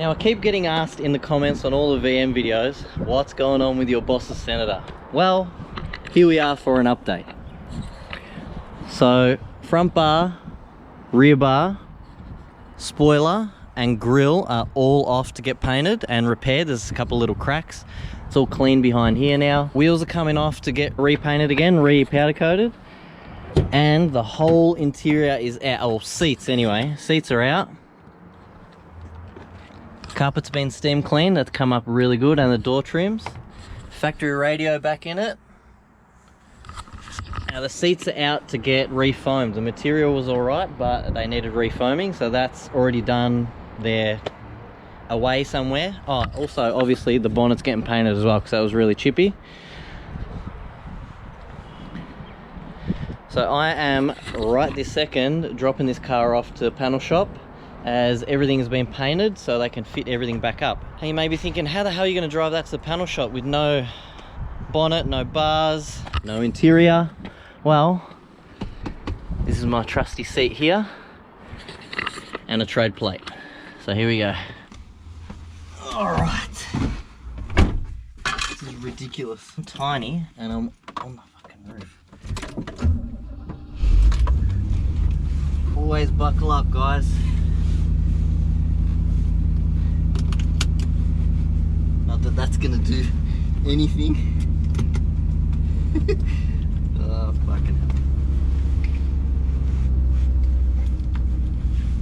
Now I keep getting asked in the comments on all the VM videos, what's going on with your boss's Senator? Well, here we are for an update. So front bar, rear bar, spoiler and grille are all off to get painted and repaired. There's a couple little cracks. It's all clean behind here now. Wheels are coming off to get repainted again, re-powder coated. And the whole interior is out, or seats anyway. Seats are out. Carpet's been steam cleaned, that's come up really good, and the door trims. Factory radio back in it. Now the seats are out to get refoamed. The material was alright, but they needed refoaming, so that's already done. They're away somewhere. Oh, also obviously the bonnet's getting painted as well because that was really chippy. So I am right this second dropping this car off to the panel shop as everything has been painted so they can fit everything back up. And you may be thinking, how the hell are you going to drive that to the panel shop with no bonnet, no bars, no interior? Well, this is my trusty seat here and a trade plate. So here we go. All right. This is ridiculous. I'm tiny and I'm on the fucking roof. Always buckle up, guys. Not that that's gonna do anything. Oh, fucking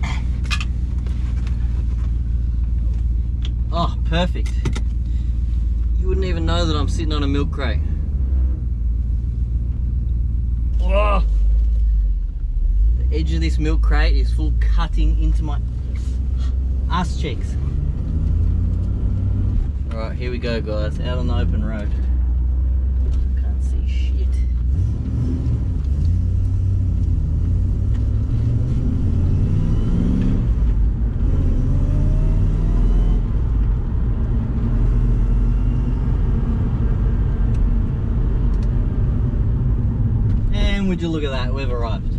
hell. Oh, perfect. You wouldn't even know that I'm sitting on a milk crate. Oh. The edge of this milk crate is full cutting into my ass cheeks. Alright, here we go, guys, out on the open road. Can't see shit. And would you look at that, we've arrived.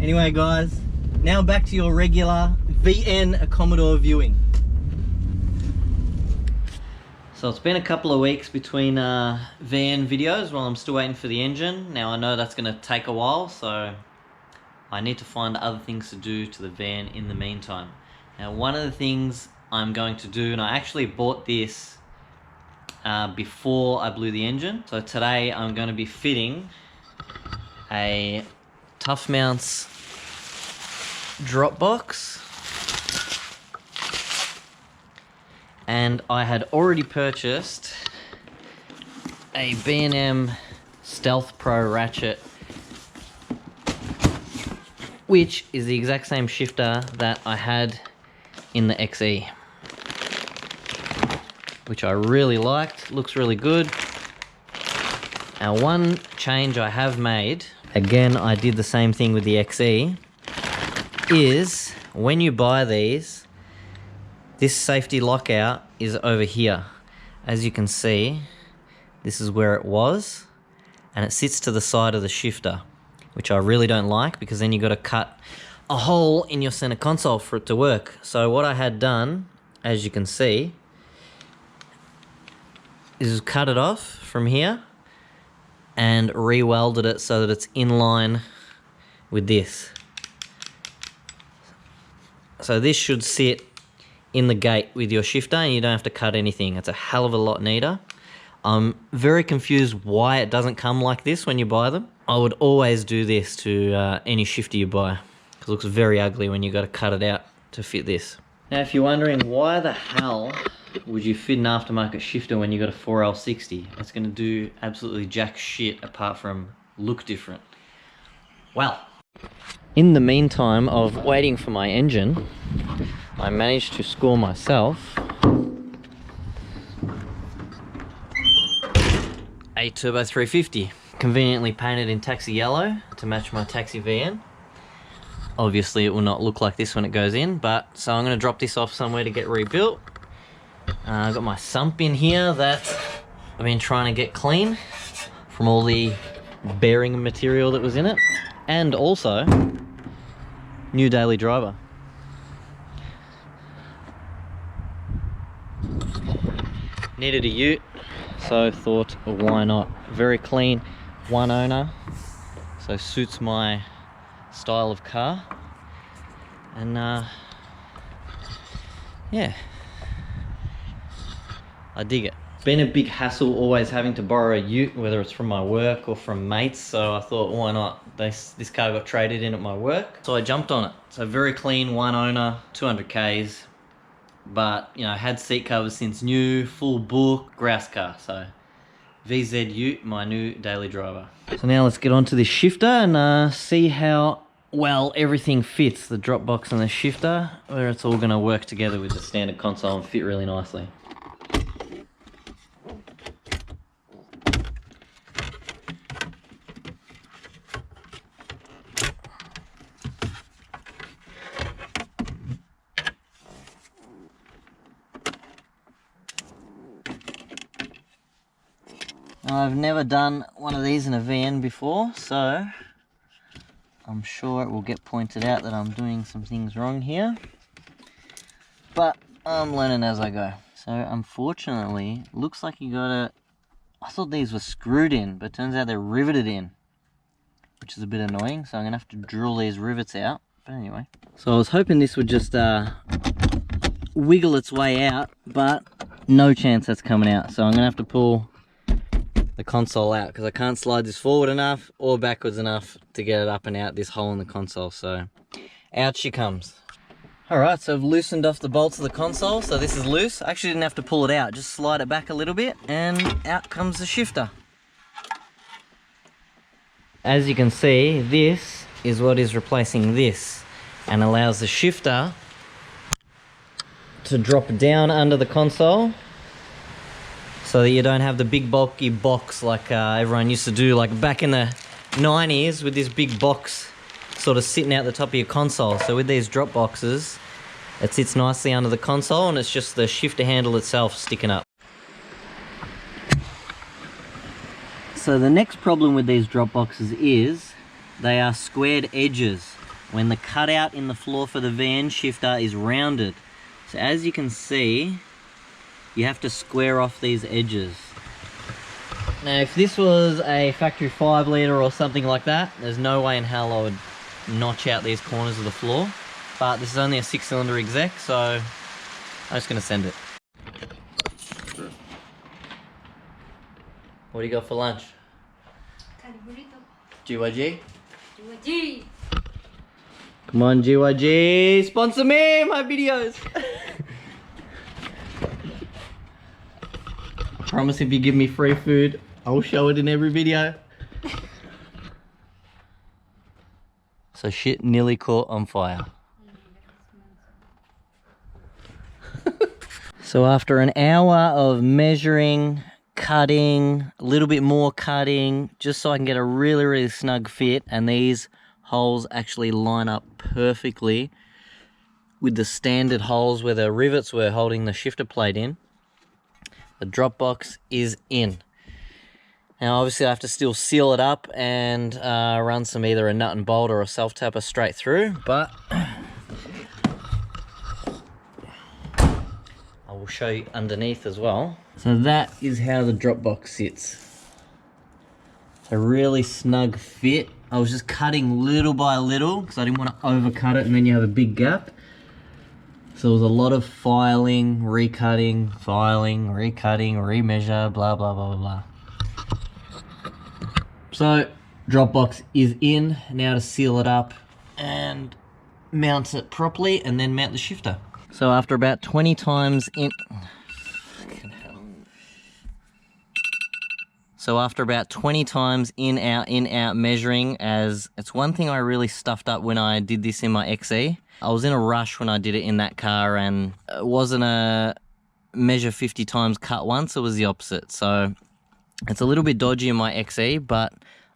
Anyway, guys, now back to your regular VN Commodore viewing. So it's been a couple of weeks between VN videos while I'm still waiting for the engine. Now I know that's going to take a while, so I need to find other things to do to the van in the meantime. Now one of the things I'm going to do, and I actually bought this before I blew the engine. So today I'm going to be fitting a Tough Mounts drop box. And I had already purchased a B&M Stealth Pro ratchet, which is the exact same shifter that I had in the XE, which I really liked. Looks really good. Now one change I have made, again I did the same thing with the XE, is when you buy these, this safety lockout is over here. As you can see, this is where it was, and it sits to the side of the shifter, which I really don't like because then you got to cut a hole in your center console for it to work. So what I had done, as you can see, is cut it off from here and re-welded it so that it's in line with this. So this should sit in the gate with your shifter and you don't have to cut anything. It's a hell of a lot neater. I'm very confused why it doesn't come like this when you buy them. I would always do this to any shifter you buy because it looks very ugly when you got to cut it out to fit this. Now if you're wondering why the hell would you fit an aftermarket shifter when you got a 4L60? It's going to do absolutely jack shit apart from look different. Well, in the meantime of waiting for my engine, I managed to score myself a Turbo 350, conveniently painted in taxi yellow to match my taxi VN. Obviously it will not look like this when it goes in, but so I'm going to drop this off somewhere to get rebuilt. I've got my sump in here that I've been trying to get clean from all the bearing material that was in it, and also new daily driver. Needed a ute, so thought, why not? Very clean, one owner, so suits my style of car. And yeah, I dig it. It's been a big hassle always having to borrow a ute, whether it's from my work or from mates, so I thought, why not? This car got traded in at my work, so I jumped on it. So very clean, one owner, 200 Ks. But, you know, had seat covers since new, full book, grouse car. So, VZ Ute, my new daily driver. So now let's get onto this shifter and see how well everything fits. The drop box and the shifter, where it's all going to work together with the standard console and fit really nicely. I've never done one of these in a van before, so I'm sure it will get pointed out that I'm doing some things wrong here, but I'm learning as I go. So unfortunately, looks like you gotta, I thought these were screwed in, but turns out they're riveted in, which is a bit annoying, so I'm gonna have to drill these rivets out. But anyway, so I was hoping this would just wiggle its way out, but no chance that's coming out, so I'm gonna have to pull the console out because I can't slide this forward enough or backwards enough to get it up and out this hole in the console. So out she comes. Alright, so I've loosened off the bolts of the console, so this is loose. I actually didn't have to pull it out, just slide it back a little bit and out comes the shifter. As you can see, this is what is replacing this and allows the shifter to drop down under the console, so that you don't have the big bulky box like everyone used to do, like back in the 90s with this big box sort of sitting out the top of your console. So with these drop boxes, it sits nicely under the console and it's just the shifter handle itself sticking up. So the next problem with these drop boxes is they are squared edges when the cutout in the floor for the van shifter is rounded. So as you can see, you have to square off these edges. Now if this was a factory 5 litre or something like that, there's no way in hell I would notch out these corners of the floor. But this is only a 6-cylinder exec, so I'm just going to send it. What do you got for lunch? GYG? GYG! Come on GYG, sponsor me, my videos! Promise if you give me free food, I'll show it in every video. So shit nearly caught on fire. So after an hour of measuring, cutting, a little bit more cutting, just so I can get a really snug fit, and these holes actually line up perfectly with the standard holes where the rivets were holding the shifter plate in. The drop box is in. Now obviously I have to still seal it up and run some either a nut and bolt or a self-tapper straight through, but I will show you underneath as well. So that is how the drop box sits. It's a really snug fit. I was just cutting little by little because I didn't want to overcut it and then you have a big gap. So there was a lot of filing, recutting, remeasure, blah, blah, blah, blah, blah. So, drop box is in. Now to seal it up and mount it properly and then mount the shifter. So after about 20 times in... So after about 20 times in, out measuring, as it's one thing I really stuffed up when I did this in my XE. I was in a rush when I did it in that car and it wasn't a measure 50 times cut once, it was the opposite. So it's a little bit dodgy in my XE, but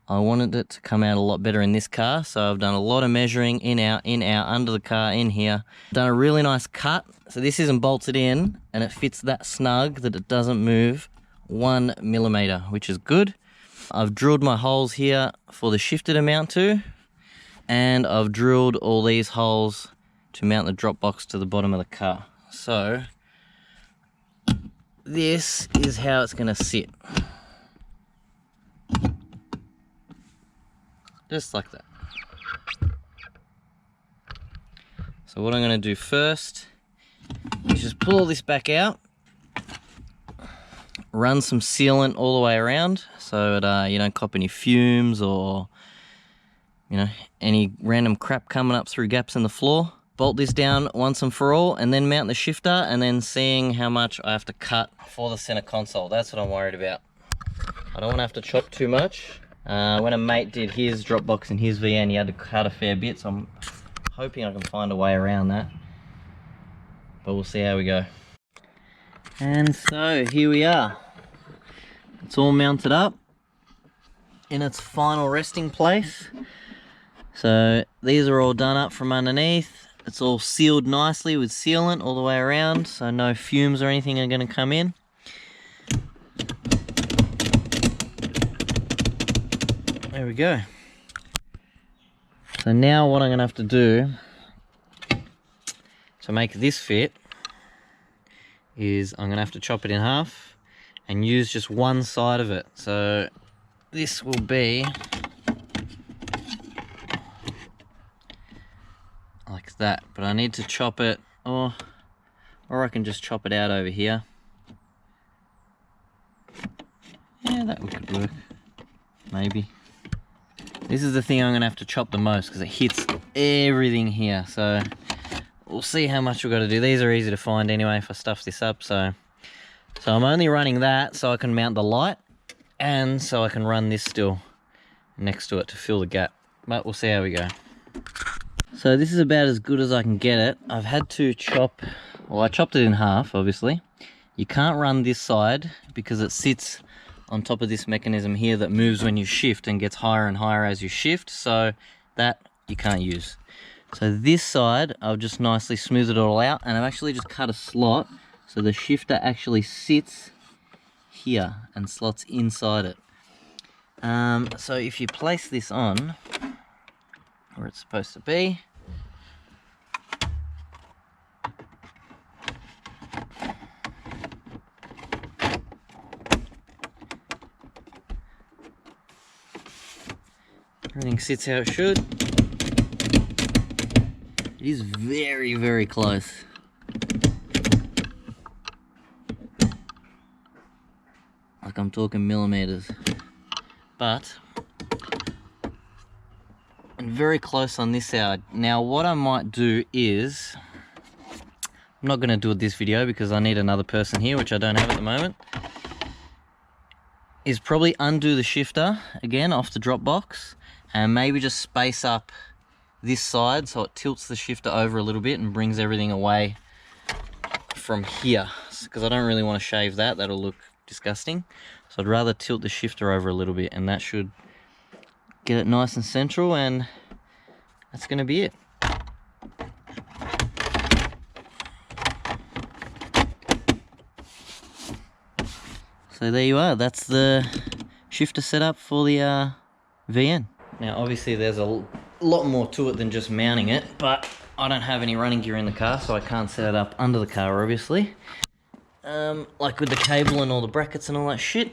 I wanted it to come out a lot better in this car. So I've done a lot of measuring in, out, under the car, in here. Done a really nice cut. So this isn't bolted in and it fits that snug that it doesn't move 1 millimeter, which is good. I've drilled my holes here for the shifter to mount to. And I've drilled all these holes to mount the drop box to the bottom of the car. So this is how it's gonna sit. Just like that. So what I'm gonna do first is just pull all this back out, run some sealant all the way around so that you don't cop any fumes or, you know, any random crap coming up through gaps in the floor. Bolt this down once and for all, and then mount the shifter, and then seeing how much I have to cut for the center console. That's what I'm worried about. I don't want to have to chop too much. When a mate did his Dropbox in his VN, he had to cut a fair bit, so I'm hoping I can find a way around that. But we'll see how we go. And so here we are. It's all mounted up in its final resting place. So these are all done up from underneath. It's all sealed nicely with sealant all the way around, so no fumes or anything are going to come in. There we go. So now what I'm going to have to do to make this fit is I'm going to have to chop it in half and use just one side of it. So this will be like that, but I need to chop it, or I can just chop it out over here. Yeah, that could work, maybe. This is the thing I'm going to have to chop the most because it hits everything here, so we'll see how much we've got to do. These are easy to find anyway if I stuff this up, so I'm only running that so I can mount the light, and so I can run this still next to it to fill the gap, but we'll see how we go. So this is about as good as I can get it. I've had to chop, well, I chopped it in half, obviously. You can't run this side because it sits on top of this mechanism here that moves when you shift and gets higher and higher as you shift, so that you can't use. So this side, I've just nicely smoothed it all out, and I've actually just cut a slot so the shifter actually sits here and slots inside it. So if you place this on where it's supposed to be, everything sits how it should. It is very, very close. Like I'm talking millimeters. But I'm very close on this side. Now what I might do is, I'm not going to do it this video because I need another person here, which I don't have at the moment, is probably undo the shifter again off the drop box and maybe just space up this side so it tilts the shifter over a little bit and brings everything away from here, because I don't really want to shave that, that'll look disgusting. So I'd rather tilt the shifter over a little bit, and that should get it nice and central, and that's going to be it. So there you are, that's the shifter setup for the VN. Now obviously there's a lot more to it than just mounting it, but I don't have any running gear in the car, so I can't set it up under the car obviously. Like with the cable and all the brackets and all that shit.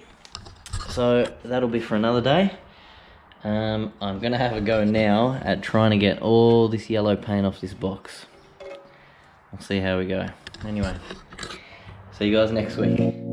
So that'll be for another day. I'm gonna have a go now at trying to get all this yellow paint off this box. We'll see how we go. Anyway, see you guys next week.